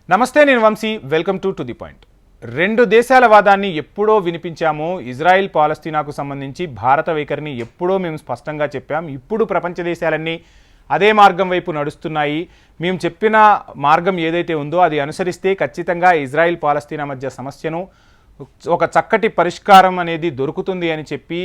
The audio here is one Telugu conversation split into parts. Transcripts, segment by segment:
నమస్తే, నేను Vamshi. Welcome to the point. రెండు దేశాల వాదాన్ని ఎప్పుడో వినిపించాము. ఇజ్రాయెల్ పాలస్తీనాకు సంబంధించి భారత వైఖరిని ఎప్పుడో మేము స్పష్టంగా చెప్పాం. ఇప్పుడు ప్రపంచ దేశాలన్నీ అదే మార్గం వైపు నడుస్తున్నాయి. మేము చెప్పిన మార్గం ఏదైతే ఉందో అది అనుసరిస్తే ఖచ్చితంగా ఇజ్రాయెల్ పాలస్తీనా మధ్య సమస్యను ఒక చక్కటి పరిష్కారం అనేది దొరుకుతుంది అని చెప్పి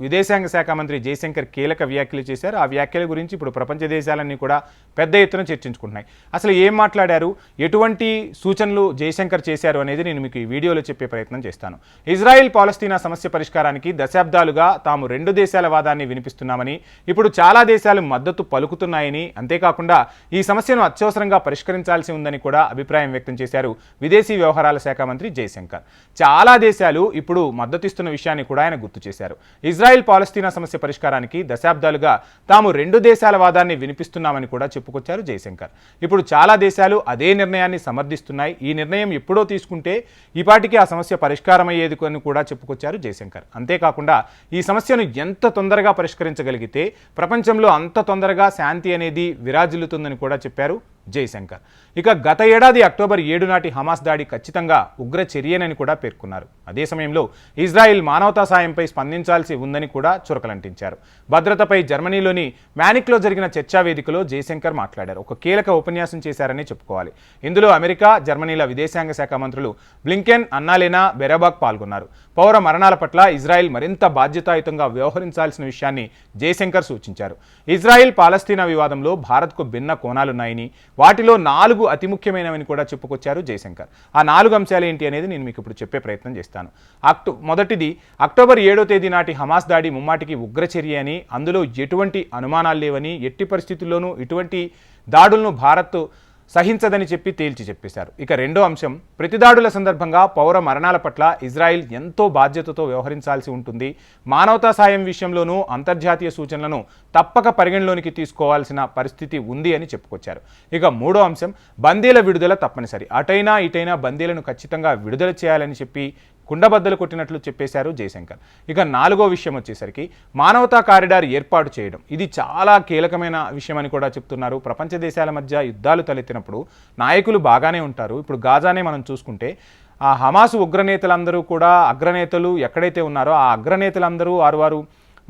విదేశాంగ శాఖ మంత్రి జయశంకర్ కీలక వ్యాఖ్యలు చేశారు. ఆ వ్యాఖ్యల గురించి ఇప్పుడు ప్రపంచ దేశాలన్నీ కూడా పెద్ద ఎత్తున చర్చించుకుంటున్నాయి. అసలు ఏం మాట్లాడారు, ఎటువంటి సూచనలు జయశంకర్ చేశారు అనేది నేను మీకు ఈ వీడియోలో చెప్పే ప్రయత్నం చేస్తాను. ఇజ్రాయెల్ పాలస్తీనా సమస్య పరిష్కారానికి దశాబ్దాలుగా తాము రెండు దేశాల వాదాన్ని వినిపిస్తున్నామని, ఇప్పుడు చాలా దేశాలు మద్దతు పలుకుతున్నాయని, అంతేకాకుండా ఈ సమస్యను అత్యవసరంగా పరిష్కరించాల్సి ఉందని కూడా అభిప్రాయం వ్యక్తం చేశారు విదేశీ వ్యవహారాల శాఖ మంత్రి జయశంకర్. చాలా దేశాలు ఇప్పుడు మద్దతిస్తున్న విషయాన్ని కూడా ఆయన గుర్తు చేశారు. ఇజ్రాయెల్ పాలస్తీనా సమస్య పరిష్కారానికి దశాబ్దాలుగా తాము రెండు దేశాల వాదాన్ని వినిపిస్తున్నామని కూడా చెప్పుకొచ్చారు జయశంకర్. ఇప్పుడు చాలా దేశాలు అదే నిర్ణయాన్ని సమర్థిస్తున్నాయి. ఈ నిర్ణయం ఎప్పుడో తీసుకుంటే ఈపాటికి ఆ సమస్య పరిష్కారమయ్యేది అని కూడా చెప్పుకొచ్చారు జయశంకర్. అంతేకాకుండా ఈ సమస్యను ఎంత తొందరగా పరిష్కరించగలిగితే ప్రపంచంలో అంత తొందరగా శాంతి అనేది విరాజిల్లుతుందని కూడా చెప్పారు జయశంకర్. ఇక గత ఏడాది అక్టోబర్ 7 నాటి హమాస్ దాడి ఖచ్చితంగా ఉగ్ర చర్యనని కూడా పేర్కొన్నారు. అదే సమయంలో ఇజ్రాయెల్ మానవతా సాయంపై స్పందించాల్సి ఉందని కూడా చురకలంటించారు. భద్రతపై జర్మనీలోని మ్యానిక్లో జరిగిన చర్చా వేదికలో జయశంకర్ మాట్లాడారు. ఒక కీలక ఉపన్యాసం చేశారని చెప్పుకోవాలి. ఇందులో అమెరికా, జర్మనీల విదేశాంగ శాఖ మంత్రులు బ్లింకెన్, అన్నాలెనా బెరబాక్ పాల్గొన్నారు. పౌర మరణాల పట్ల ఇజ్రాయెల్ మరింత బాధ్యతాయుతంగా వ్యవహరించాల్సిన విషయాన్ని జయశంకర్ సూచించారు. ఇజ్రాయెల్ పాలస్తీనా వివాదంలో భారత్కు భిన్న కోణాలున్నాయని, వాటిలో 4 అతి ముఖ్యమైనవని కూడా చెప్పుకొచ్చారు జయశంకర్. ఆ 4 అంశాలు ఏంటి అనేది నేను మీకు ఇప్పుడు చెప్పే ప్రయత్నం చేస్తాను. మొదటిది, అక్టోబర్ 7వ తేదీ నాటి హమాస్ దాడి ముమ్మాటికి ఉగ్రచర్య అని, అందులో ఎటువంటి అనుమానాలు లేవని, ఎట్టి పరిస్థితుల్లోనూ ఇటువంటి దాడులను భారత్ సహించదని చెప్పి తేల్చి చెప్పేశారు. ఇక రెండో అంశం, ప్రతిదాడుల సందర్భంగా పౌర మరణాల పట్ల ఇజ్రాయెల్ ఎంతో బాధ్యతతో వ్యవహరించాల్సి ఉంటుంది. మానవతా సాయం విషయంలోనూ అంతర్జాతీయ సూచనలను తప్పక పరిగణలోనికి తీసుకోవాల్సిన పరిస్థితి ఉంది అని చెప్పుకొచ్చారు. ఇక మూడో అంశం, బందీల విడుదల తప్పనిసరి. అటైనా ఇటైనా బందీలను ఖచ్చితంగా విడుదల చేయాలని చెప్పి కుండబద్దలు కొట్టినట్లు చెప్పేశారు జయశంకర్. ఇక 4వ విషయం వచ్చేసరికి మానవతా కారిడార్ ఏర్పాటు చేయడం. ఇది చాలా కీలకమైన విషయం అని కూడా చెప్తున్నారు. ప్రపంచ దేశాల మధ్య యుద్ధాలు తలెత్తినప్పుడు నాయకులు బాగానే ఉంటారు. ఇప్పుడు గాజానే మనం చూసుకుంటే ఆ హమాస్ ఉగ్రనేతలందరూ కూడా, అగ్రనేతలు ఎక్కడైతే ఉన్నారో ఆ అగ్రనేతలందరూ వారు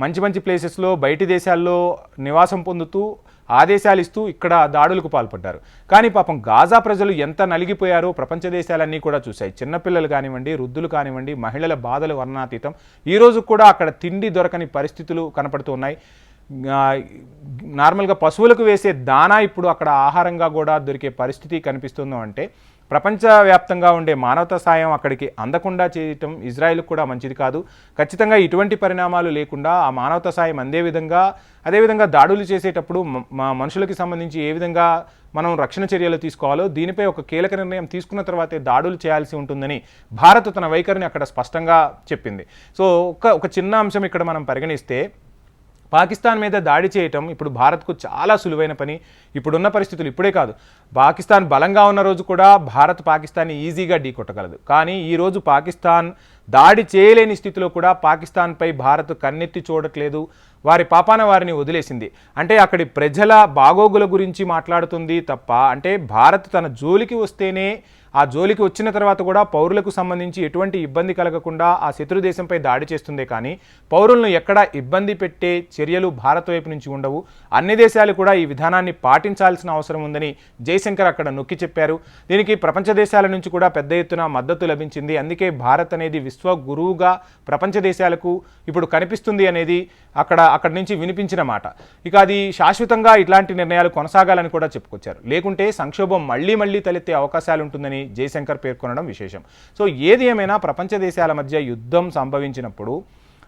మంచి మంచి ప్లేసెస్లో బయటి దేశాల్లో నివాసం పొందుతూ ఆదేశాలు ఇస్తూ ఇక్కడ దాడులకు పాల్పడ్డారు. కానీ పాపం గాజా ప్రజలు ఎంత నలిగిపోయారో ప్రపంచ దేశాలన్నీ కూడా చూశాయి. చిన్నపిల్లలు కానివ్వండి, వృద్ధులు కానివ్వండి, మహిళల బాధలు వర్ణనాతీతం. ఈరోజు కూడా అక్కడ తిండి దొరకని పరిస్థితులు కనపడుతున్నాయి. నార్మల్గా పశువులకు వేసే దానా ఇప్పుడు అక్కడ ఆహారంగా కూడా దొరికే పరిస్థితి కనిపిస్తుందో అంటే ప్రపంచవ్యాప్తంగా ఉండే మానవతా సాయం అక్కడికి అందకుండా చేయటం ఇజ్రాయెల్కు కూడా మంచిది కాదు. ఖచ్చితంగా ఇటువంటి పరిణామాలు లేకుండా ఆ మానవతా సాయం అదేవిధంగా దాడులు చేసేటప్పుడు మనుషులకి సంబంధించి ఏ విధంగా మనం రక్షణ చర్యలు తీసుకోవాలో దీనిపై ఒక కీలక నిర్ణయం తీసుకున్న తర్వాతే దాడులు చేయాల్సి ఉంటుందని భారత్ తన వైఖరిని అక్కడ స్పష్టంగా చెప్పింది. సో ఒక చిన్న అంశం ఇక్కడ మనం పరిగణిస్తే, పాకిస్తాన్ మీద దాడి చేయటం ఇప్పుడు భారత్కు చాలా సులువైన పని. ఇప్పుడున్న పరిస్థితులు, ఇప్పుడే కాదు, పాకిస్తాన్ బలంగా ఉన్న రోజు కూడా భారత్ పాకిస్తాన్ని ఈజీగా ఢీకొట్టగలదు. కానీ ఈరోజు పాకిస్తాన్ దాడి చేయలేని స్థితిలో కూడా పాకిస్తాన్పై భారత్ కన్నెత్తి చూడట్లేదు. వారి పాపాన వారిని వదిలేసింది. అంటే అక్కడి ప్రజల బాగోగుల గురించి మాట్లాడుతుంది తప్ప, అంటే భారత్ తన జోలికి వస్తేనే, ఆ జోలికి వచ్చిన తర్వాత కూడా పౌరులకు సంబంధించి ఎటువంటి ఇబ్బంది కలగకుండా ఆ శత్రు దేశంపై దాడి చేస్తుందే కానీ పౌరులను ఎక్కడా ఇబ్బంది పెట్టే చర్యలు భారత్ వైపు నుంచి ఉండవు. అన్ని దేశాలు కూడా ఈ విధానాన్ని పాటించాల్సిన అవసరం ఉందని జయశంకర్ అక్కడ నొక్కి చెప్పారు. దీనికి ప్రపంచ దేశాల నుంచి కూడా పెద్ద ఎత్తున మద్దతు లభించింది. అందుకే భారత్ అనేది విశ్వ గురువుగా ప్రపంచ దేశాలకు ఇప్పుడు కనిపిస్తుంది అనేది అక్కడి నుంచి వినిపించిన మాట. ఇక అది శాశ్వతంగా ఇట్లాంటి నిర్ణయాలు కొనసాగాలని కూడా చెప్పుకొచ్చారు. లేకుంటే సంక్షోభం మళ్ళీ తలెత్తే అవకాశాలు ఉంటుందని జయశంకర్ పేర్కొనడం విశేషం. సో ఏది ఏమైనా ప్రపంచ దేశాల మధ్య యుద్ధం సంభవించినప్పుడు,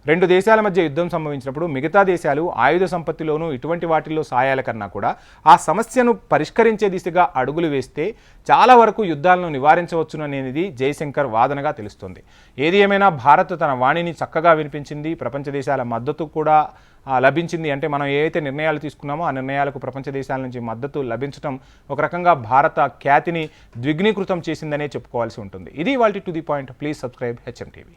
రెండు దేశాల మధ్య యుద్ధం సంభవించినప్పుడు మిగతా దేశాలు ఆయుధ సంపత్తిలోనూ ఇటువంటి వాటిల్లో సాయాల కన్నా కూడా ఆ సమస్యను పరిష్కరించే దిశగా అడుగులు వేస్తే చాలా వరకు యుద్ధాలను నివారించవచ్చుననేది జయశంకర్ వాదనగా తెలుస్తుంది. ఏది ఏమైనా భారత్ తన వాణిని చక్కగా వినిపించింది. ప్రపంచ దేశాల మద్దతు కూడా లభించింది. అంటే మనం ఏవైతే నిర్ణయాలు తీసుకున్నామో ఆ నిర్ణయాలకు ప్రపంచ దేశాల నుంచి మద్దతు లభించడం ఒక రకంగా భారత ఖ్యాతిని ద్విగ్నీకృతం చేసిందనే చెప్పుకోవాల్సి ఉంటుంది. ఇది ఇవాల్టి to the point. Please subscribe HM TV.